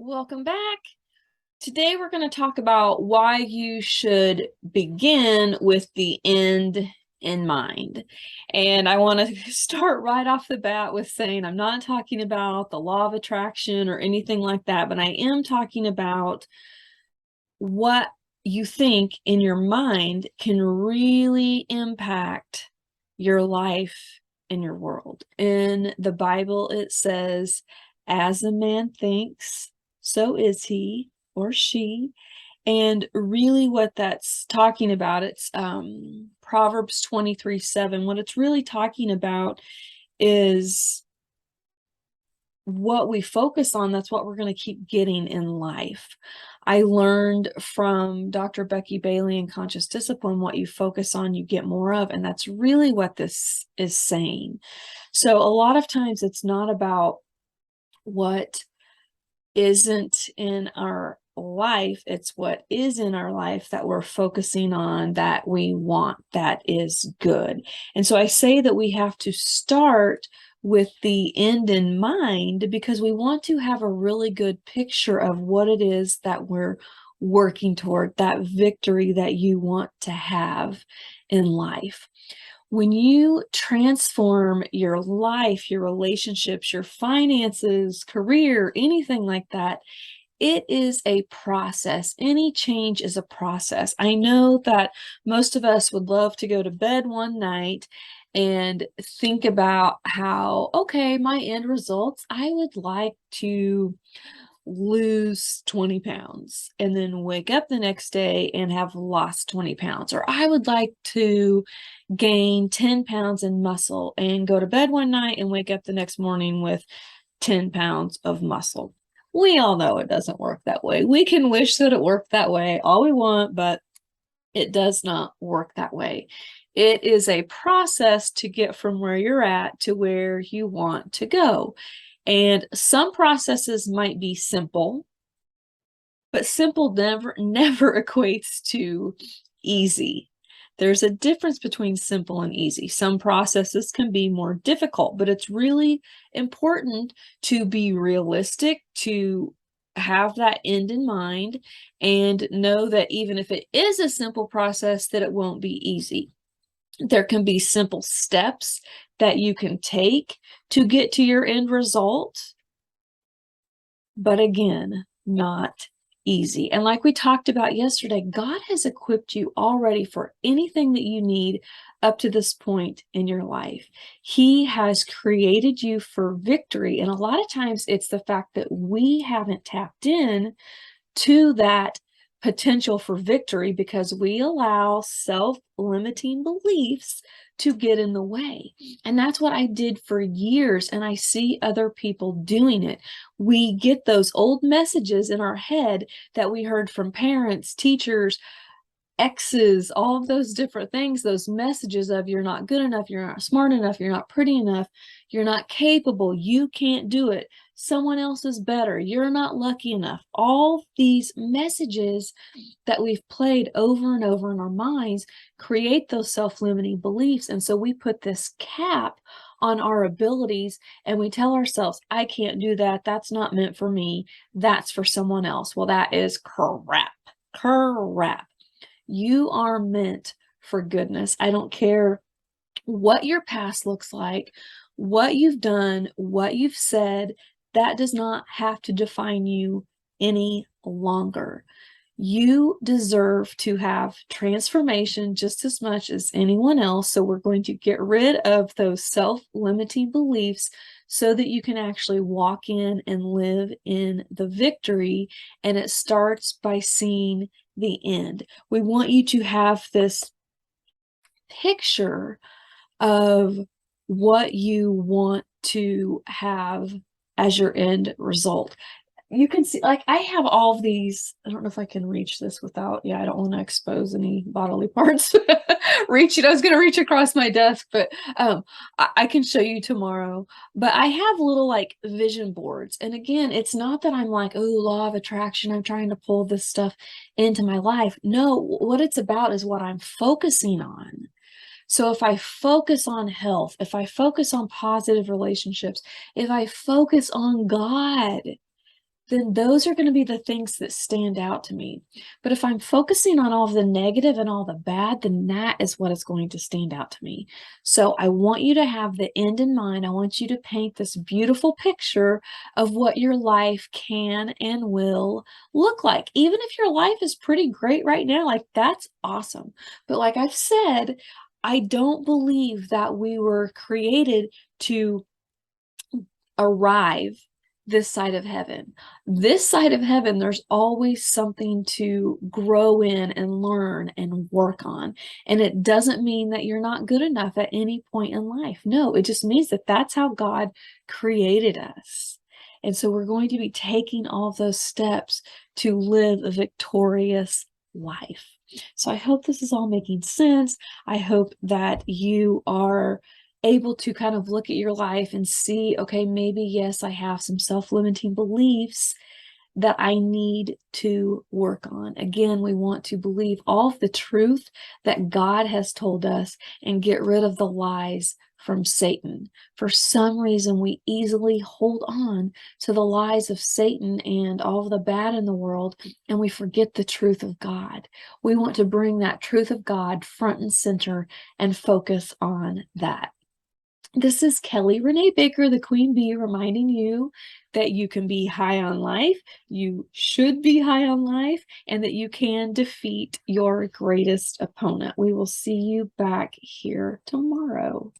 Welcome back. Today we're going to talk about why you should begin with the end in mind. And I want to start right off the bat with saying I'm not talking about the law of attraction or anything like that, but I am talking about what you think in your mind can really impact your life and your world. In the Bible, it says, as a man thinks, so is he or she. And really what that's talking about, it's Proverbs 23:7. What it's really talking about is what we focus on, that's what we're going to keep getting in life. I learned from Dr. Becky Bailey in Conscious Discipline, what you focus on, you get more of. And that's really what this is saying. So a lot of times it's not about what isn't in our life, it's what is in our life that we're focusing on, that we want, that is good. And so I say that we have to start with the end in mind because we want to have a really good picture of what it is that we're working toward, that victory that you want to have in life. When you transform your life, your relationships, your finances, career, anything like that, it is a process. Any change is a process. I know that most of us would love to go to bed one night and think about how, okay, my end results, I would like to lose 20 pounds and then wake up the next day and have lost 20 pounds. Or I would like to gain 10 pounds in muscle and go to bed one night and wake up the next morning with 10 pounds of muscle. We all know it doesn't work that way. We can wish that it worked that way all we want, but it does not work that way. It is a process to get from where you're at to where you want to go. And some processes might be simple, but simple never equates to easy. There's a difference between simple and easy. Some processes can be more difficult, but it's really important to be realistic, to have that end in mind, and know that even if it is a simple process, that it won't be easy. There can be simple steps that you can take to get to your end result, but again, not easy. And like we talked about yesterday, God has equipped you already for anything that you need up to this point in your life. He has created you for victory. And a lot of times it's the fact that we haven't tapped in to that potential for victory because we allow self-limiting beliefs to get in the way. And that's what I did for years, and I see other people doing it. We get those old messages in our head that we heard from parents, teachers, exes, all of those different things, those messages of you're not good enough, you're not smart enough, you're not pretty enough, you're not capable, you can't do it, someone else is better, you're not lucky enough. All these messages that we've played over and over in our minds create those self-limiting beliefs. And so we put this cap on our abilities and we tell ourselves, I can't do that. That's not meant for me. That's for someone else. Well, that is crap. Crap. You are meant for goodness. I don't care what your past looks like, what you've done, what you've said, that does not have to define you any longer. You deserve to have transformation just as much as anyone else. So we're going to get rid of those self-limiting beliefs so that you can actually walk in and live in the victory. And it starts by seeing the end. We want you to have this picture of what you want to have as your end result. You can see, like, I have all of these. I don't know if I can reach this without, yeah, I don't want to expose any bodily parts. Reaching, I was going to reach across my desk, but I can show you tomorrow. But I have little like vision boards. And again, it's not that I'm like, oh, law of attraction, I'm trying to pull this stuff into my life. No, what it's about is what I'm focusing on. So if I focus on health, if I focus on positive relationships, if I focus on God, then those are going to be the things that stand out to me. But if I'm focusing on all of the negative and all the bad, then that is what is going to stand out to me. So I want you to have the end in mind. I want you to paint this beautiful picture of what your life can and will look like. Even if your life is pretty great right now, like that's awesome. But like I've said, I don't believe that we were created to arrive this side of heaven. This side of heaven, there's always something to grow in and learn and work on. And it doesn't mean that you're not good enough at any point in life. No, it just means that that's how God created us. And so we're going to be taking all of those steps to live a victorious life. So I hope this is all making sense. I hope that you are able to kind of look at your life and see, okay, maybe, yes, I have some self-limiting beliefs that I need to work on. Again, we want to believe all of the truth that God has told us and get rid of the lies from Satan. For some reason, we easily hold on to the lies of Satan and all of the bad in the world, and we forget the truth of God. We want to bring that truth of God front and center and focus on that. This is Kelly Renee Baker, the Queen Bee, reminding you that you can be high on life, you should be high on life, and that you can defeat your greatest opponent. We will see you back here tomorrow.